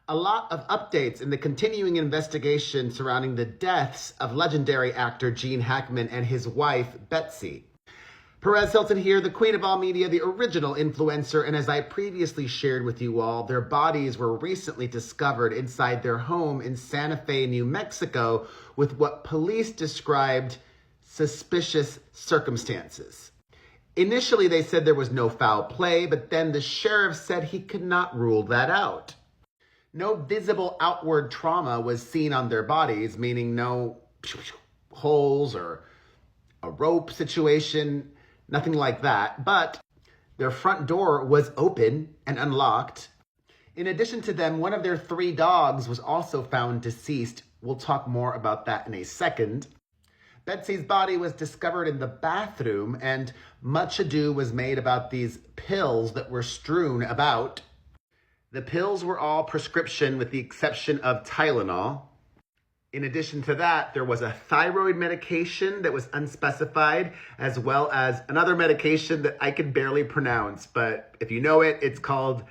A lot of updates in the continuing investigation surrounding the deaths of legendary actor Gene Hackman and his wife, Betsy. Perez Hilton here, the queen of all media, the original influencer, and as I previously shared with you all, their bodies were recently discovered inside their home in Santa Fe, New Mexico, with what police described suspicious circumstances. Initially, they said there was no foul play, but then the sheriff said he could not rule that out. No visible outward trauma was seen on their bodies, meaning no holes or a rope situation, nothing like that. But their front door was open and unlocked. In addition to them, one of their 3 dogs was also found deceased. We'll talk more about that in a second. Betsy's body was discovered in the bathroom, and much ado was made about these pills that were strewn about. The pills were all prescription with the exception of Tylenol. In addition to that, there was a thyroid medication that was unspecified, as well as another medication that I can barely pronounce, but if you know it, it's called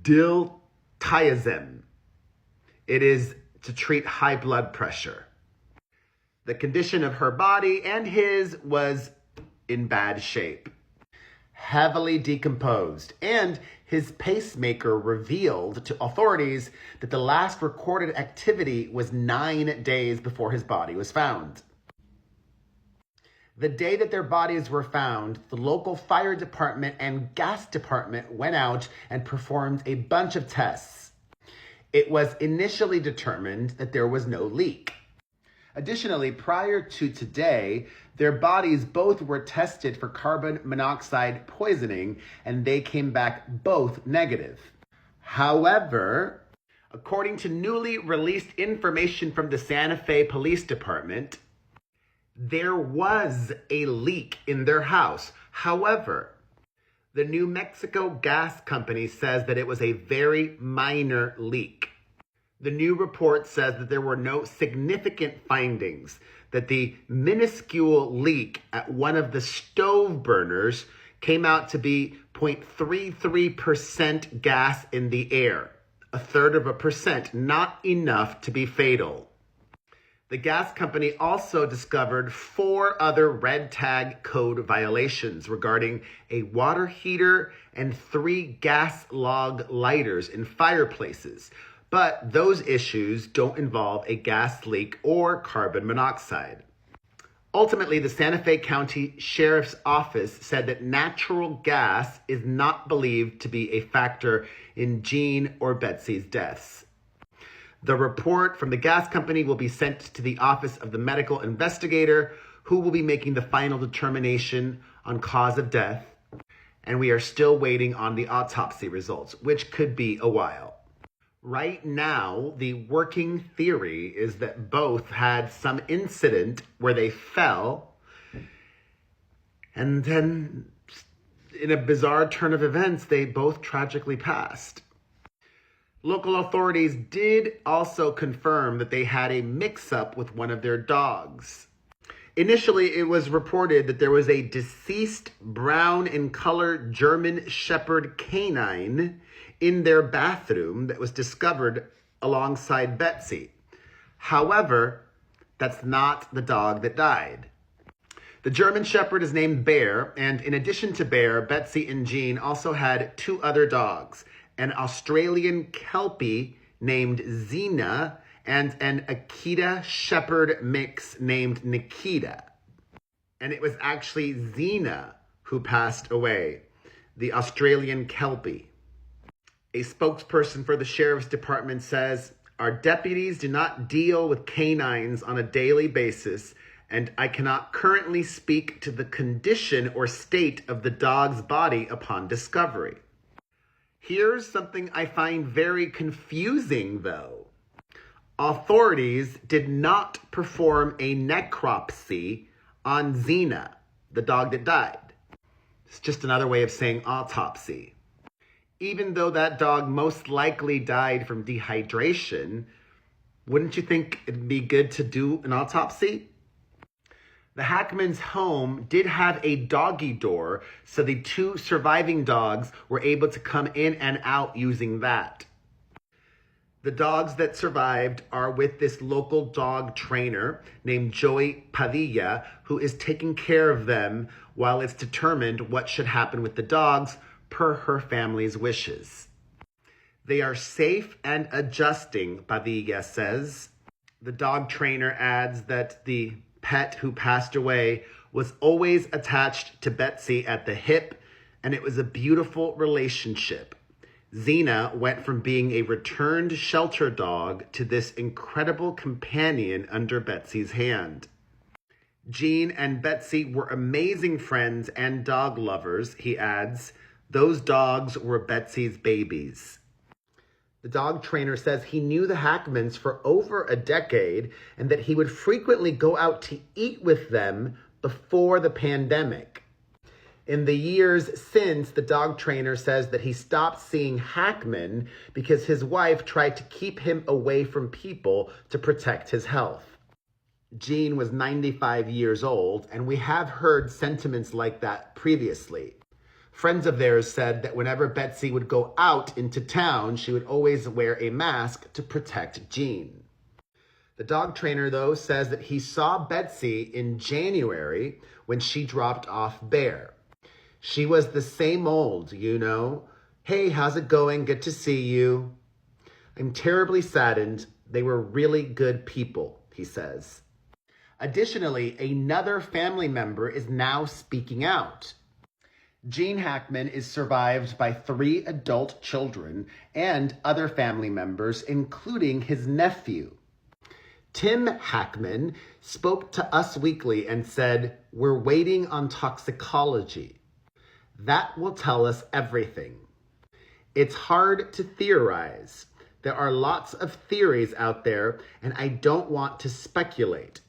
diltiazem. It is to treat high blood pressure. The condition of her body and his was in bad shape, heavily decomposed, and his pacemaker revealed to authorities that the last recorded activity was 9 days before his body was found. The day that their bodies were found, the local fire department and gas department went out and performed a bunch of tests. It was initially determined that there was no leak. Additionally, prior to today, their bodies both were tested for carbon monoxide poisoning, and they came back both negative. However, according to newly released information from the Santa Fe Police Department, there was a leak in their house. However, the New Mexico Gas Company says that it was a very minor leak. The new report says that there were no significant findings, that the minuscule leak at one of the stove burners came out to be 0.33% gas in the air, 1/3%, not enough to be fatal. The gas company also discovered 4 other red tag code violations regarding a water heater and 3 gas log lighters in fireplaces. But those issues don't involve a gas leak or carbon monoxide. Ultimately, the Santa Fe County Sheriff's Office said that natural gas is not believed to be a factor in Gene or Betsy's deaths. The report from the gas company will be sent to the Office of the Medical Investigator, who will be making the final determination on cause of death. And we are still waiting on the autopsy results, which could be a while. Right now, the working theory is that both had some incident where they fell, and then in a bizarre turn of events, they both tragically passed. Local authorities did also confirm that they had a mix-up with one of their dogs. Initially, it was reported that there was a deceased brown in color German Shepherd Canine in their bathroom that was discovered alongside Betsy. However, that's not the dog that died. The German Shepherd is named Bear, and in addition to Bear, Betsy and Gene also had 2 other dogs, an Australian Kelpie named Xena and an Akita Shepherd mix named Nikita. And it was actually Xena who passed away, the Australian Kelpie. A spokesperson for the Sheriff's Department says, "Our deputies do not deal with canines on a daily basis, and I cannot currently speak to the condition or state of the dog's body upon discovery." Here's something I find very confusing, though. Authorities did not perform a necropsy on Xena, the dog that died. It's just another way of saying autopsy. Even though that dog most likely died from dehydration, wouldn't you think it'd be good to do an autopsy? The Hackman's home did have a doggy door, so the 2 surviving dogs were able to come in and out using that. The dogs that survived are with this local dog trainer named Joey Padilla, who is taking care of them while it's determined what should happen with the dogs per her family's wishes. They are safe and adjusting, Padilla says. The dog trainer adds that the pet who passed away was always attached to Betsy at the hip, and it was a beautiful relationship. Xena went from being a returned shelter dog to this incredible companion under Betsy's hand. Jean and Betsy were amazing friends and dog lovers, he adds. Those dogs were Betsy's babies. The dog trainer says he knew the Hackmans for over a decade and that he would frequently go out to eat with them before the pandemic. In the years since, the dog trainer says that he stopped seeing Hackman because his wife tried to keep him away from people to protect his health. Jean was 95 years old, and we have heard sentiments like that previously. Friends of theirs said that whenever Betsy would go out into town, she would always wear a mask to protect Jean. The dog trainer, though, says that he saw Betsy in January when she dropped off Bear. She was the same old, you know. Hey, how's it going? Good to see you. I'm terribly saddened. They were really good people, he says. Additionally, another family member is now speaking out. Gene Hackman is survived by 3 adult children and other family members, including his nephew. Tim Hackman spoke to Us Weekly and said, "We're waiting on toxicology. That will tell us everything. It's hard to theorize. There are lots of theories out there, and I don't want to speculate.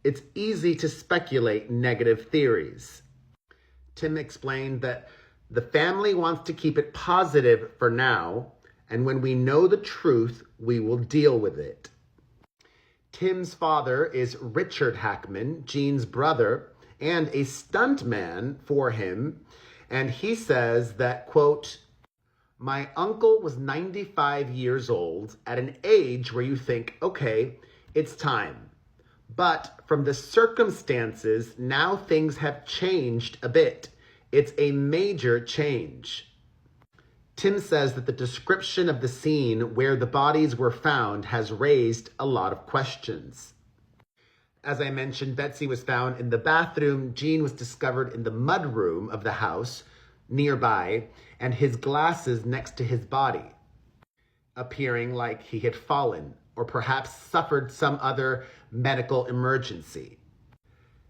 It's easy to speculate negative theories." Tim explained that the family wants to keep it positive for now, and when we know the truth, we will deal with it. Tim's father is Richard Hackman, Gene's brother, and a stuntman for him. And he says that, quote, "My uncle was 95 years old at an age where you think, okay, it's time. But from the circumstances, now things have changed a bit. It's a major change." Tim says that the description of the scene where the bodies were found has raised a lot of questions. As I mentioned, Betsy was found in the bathroom. Gene was discovered in the mudroom of the house nearby, and his glasses next to his body, appearing like he had fallen or perhaps suffered some other medical emergency.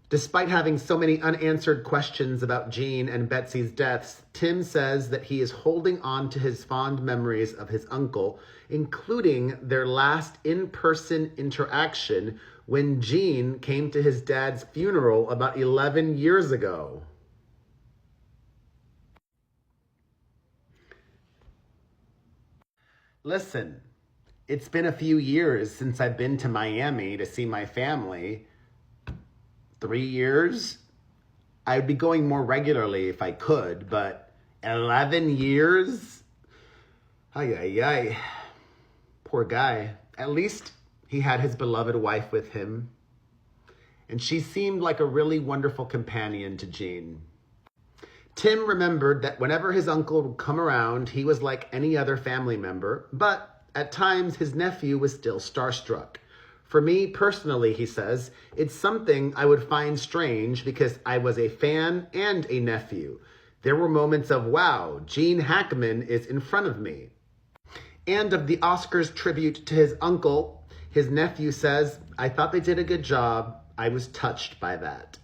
Despite having so many unanswered questions about Gene and Betsy's deaths, Tim says that he is holding on to his fond memories of his uncle, including their last in-person interaction when Gene came to his dad's funeral about 11 years ago. Listen, it's been a few years since I've been to Miami to see my family. 3 years? I'd be going more regularly if I could, but 11 years? Ay, ay, ay. Poor guy. At least he had his beloved wife with him. And she seemed like a really wonderful companion to Gene. Tim remembered that whenever his uncle would come around, he was like any other family member, but at times his nephew was still starstruck. For me personally, he says, it's something I would find strange because I was a fan and a nephew. There were moments of, wow, Gene Hackman is in front of me. And of the Oscars tribute to his uncle, his nephew says, I thought they did a good job. I was touched by that.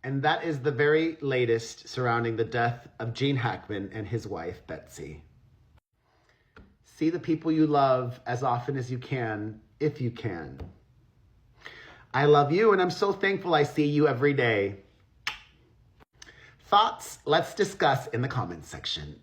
And that is the very latest surrounding the death of Gene Hackman and his wife, Betsy. See the people you love as often as you can, if you can. I love you, and I'm so thankful I see you every day. Thoughts? Let's discuss in the comments section.